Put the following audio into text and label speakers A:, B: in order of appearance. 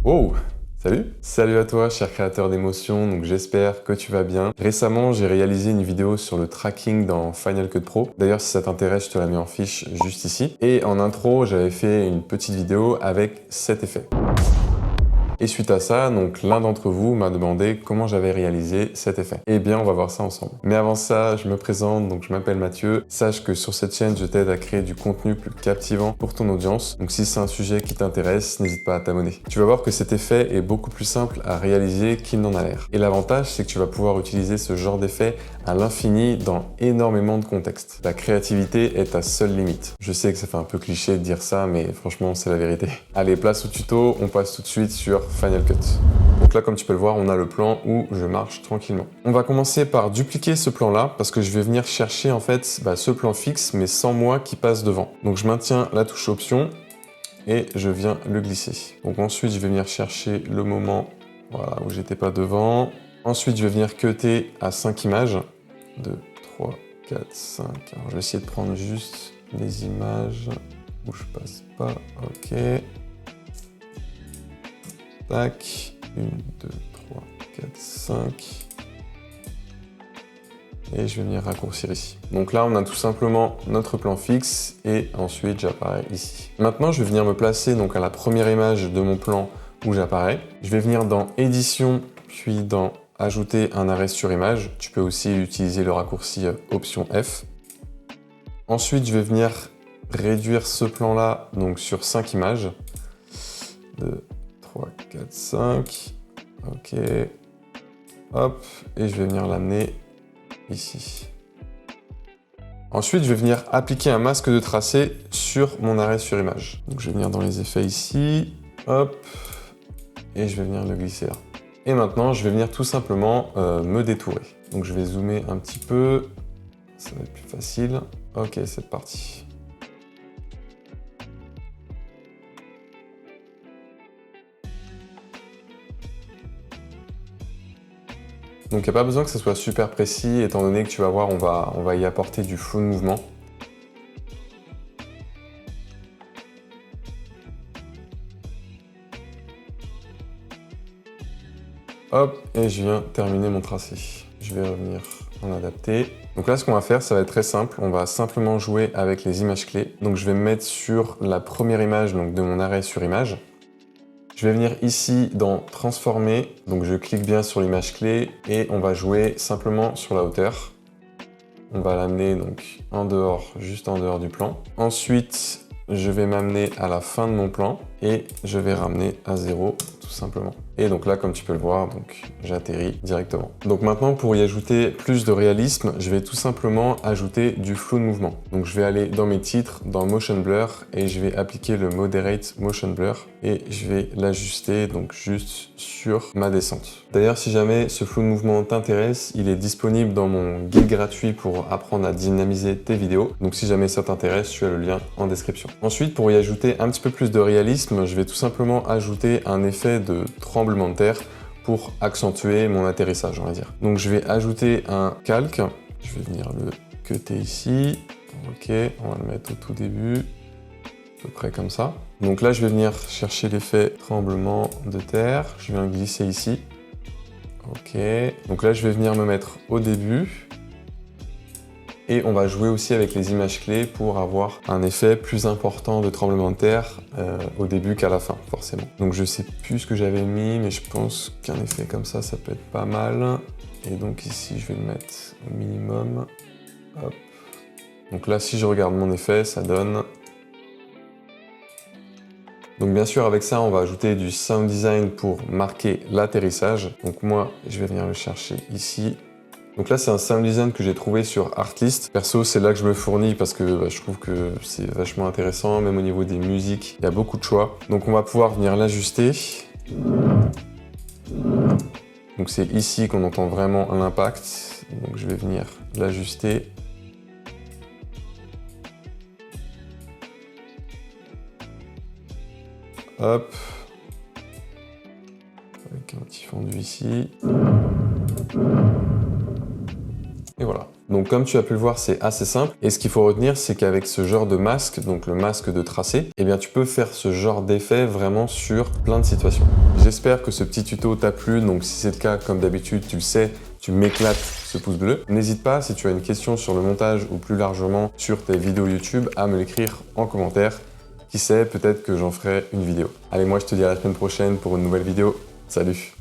A: Oh! Salut! Salut à toi, cher créateur d'émotions, donc j'espère que tu vas bien. Récemment, j'ai réalisé une vidéo sur le tracking dans Final Cut Pro. D'ailleurs, si ça t'intéresse, je te la mets en fiche juste ici. Et en intro, j'avais fait une petite vidéo avec cet effet. Et suite à ça, donc l'un d'entre vous m'a demandé comment j'avais réalisé cet effet. Eh bien, on va voir ça ensemble. Mais avant ça, je me présente, donc je m'appelle Mathieu. Sache que sur cette chaîne, je t'aide à créer du contenu plus captivant pour ton audience. Donc si c'est un sujet qui t'intéresse, n'hésite pas à t'abonner. Tu vas voir que cet effet est beaucoup plus simple à réaliser qu'il n'en a l'air. Et l'avantage, c'est que tu vas pouvoir utiliser ce genre d'effet à l'infini dans énormément de contextes. La créativité est ta seule limite. Je sais que ça fait un peu cliché de dire ça, mais franchement, c'est la vérité. Allez, place au tuto, on passe tout de suite sur Final Cut. Donc là, comme tu peux le voir, on a le plan où je marche tranquillement. On va commencer par dupliquer ce plan-là, parce que je vais venir chercher en fait ce plan fixe, mais sans moi qui passe devant. Donc je maintiens la touche option, et je viens le glisser. Donc ensuite, je vais venir chercher le moment voilà, où j'étais pas devant. Ensuite, je vais venir cutter à 5 images. 2, 3, 4, 5. Alors, je vais essayer de prendre juste les images où je passe pas. Ok. Tac. 1, 2, 3, 4, 5. Et je vais venir raccourcir ici. Donc là, on a tout simplement notre plan fixe et ensuite j'apparais ici. Maintenant, je vais venir me placer donc à la première image de mon plan où j'apparais. Je vais venir dans édition, puis dans ajouter un arrêt sur image. Tu peux aussi utiliser le raccourci option F. Ensuite, je vais venir réduire ce plan-là donc sur 5 images. 2, 3, 4, 5. Ok. Hop. Et je vais venir l'amener ici. Ensuite, je vais venir appliquer un masque de tracé sur mon arrêt sur image. Donc, je vais venir dans les effets ici. Hop. Et je vais venir le glisser là. Et maintenant, je vais venir tout simplement me détourer. Donc je vais zoomer un petit peu, ça va être plus facile. Ok, c'est parti. Donc il n'y a pas besoin que ce soit super précis, étant donné que tu vas voir, on va y apporter du flou de mouvement. Hop, et je viens terminer mon tracé. Je vais revenir en adapter. Donc là, ce qu'on va faire, ça va être très simple. On va simplement jouer avec les images clés. Donc je vais me mettre sur la première image donc de mon arrêt sur image. Je vais venir ici dans transformer. Donc je clique bien sur l'image clé et on va jouer simplement sur la hauteur. On va l'amener donc en dehors, juste en dehors du plan. Ensuite, je vais m'amener à la fin de mon plan et je vais ramener à 0 tout simplement. Et donc là, comme tu peux le voir, donc j'atterris directement. Donc maintenant, pour y ajouter plus de réalisme, je vais tout simplement ajouter du flou de mouvement. Donc je vais aller dans mes titres, dans Motion Blur, et je vais appliquer le Moderate Motion Blur, et je vais l'ajuster donc juste sur ma descente. D'ailleurs, si jamais ce flou de mouvement t'intéresse, il est disponible dans mon guide gratuit pour apprendre à dynamiser tes vidéos. Donc si jamais ça t'intéresse, tu as le lien en description. Ensuite, pour y ajouter un petit peu plus de réalisme, je vais tout simplement ajouter un effet de tremblement de terre pour accentuer mon atterrissage, on va dire. Donc je vais ajouter un calque, je vais venir le cutter ici, ok, on va le mettre au tout début, à peu près comme ça. Donc là je vais venir chercher l'effet tremblement de terre, je viens glisser ici, ok, donc là je vais venir me mettre au début, et on va jouer aussi avec les images clés pour avoir un effet plus important de tremblement de terre au début qu'à la fin, forcément. Donc je sais plus ce que j'avais mis, mais je pense qu'un effet comme ça peut être pas mal. Et donc ici, je vais le mettre au minimum. Hop. Donc là, si je regarde mon effet, ça donne... Donc bien sûr, avec ça, on va ajouter du sound design pour marquer l'atterrissage. Donc moi, je vais venir le chercher ici. Donc là, c'est un sound design que j'ai trouvé sur Artlist. Perso, c'est là que je me fournis parce que je trouve que c'est vachement intéressant, même au niveau des musiques, il y a beaucoup de choix. Donc on va pouvoir venir l'ajuster. Donc c'est ici qu'on entend vraiment l'impact. Donc je vais venir l'ajuster. Hop. Avec un petit fondu ici. Et voilà. Donc comme tu as pu le voir, c'est assez simple. Et ce qu'il faut retenir, c'est qu'avec ce genre de masque, donc le masque de tracé, eh bien tu peux faire ce genre d'effet vraiment sur plein de situations. J'espère que ce petit tuto t'a plu. Donc si c'est le cas, comme d'habitude, tu le sais, tu m'éclates ce pouce bleu. N'hésite pas, si tu as une question sur le montage ou plus largement sur tes vidéos YouTube, à me l'écrire en commentaire. Qui sait, peut-être que j'en ferai une vidéo. Allez, moi je te dis à la semaine prochaine pour une nouvelle vidéo. Salut!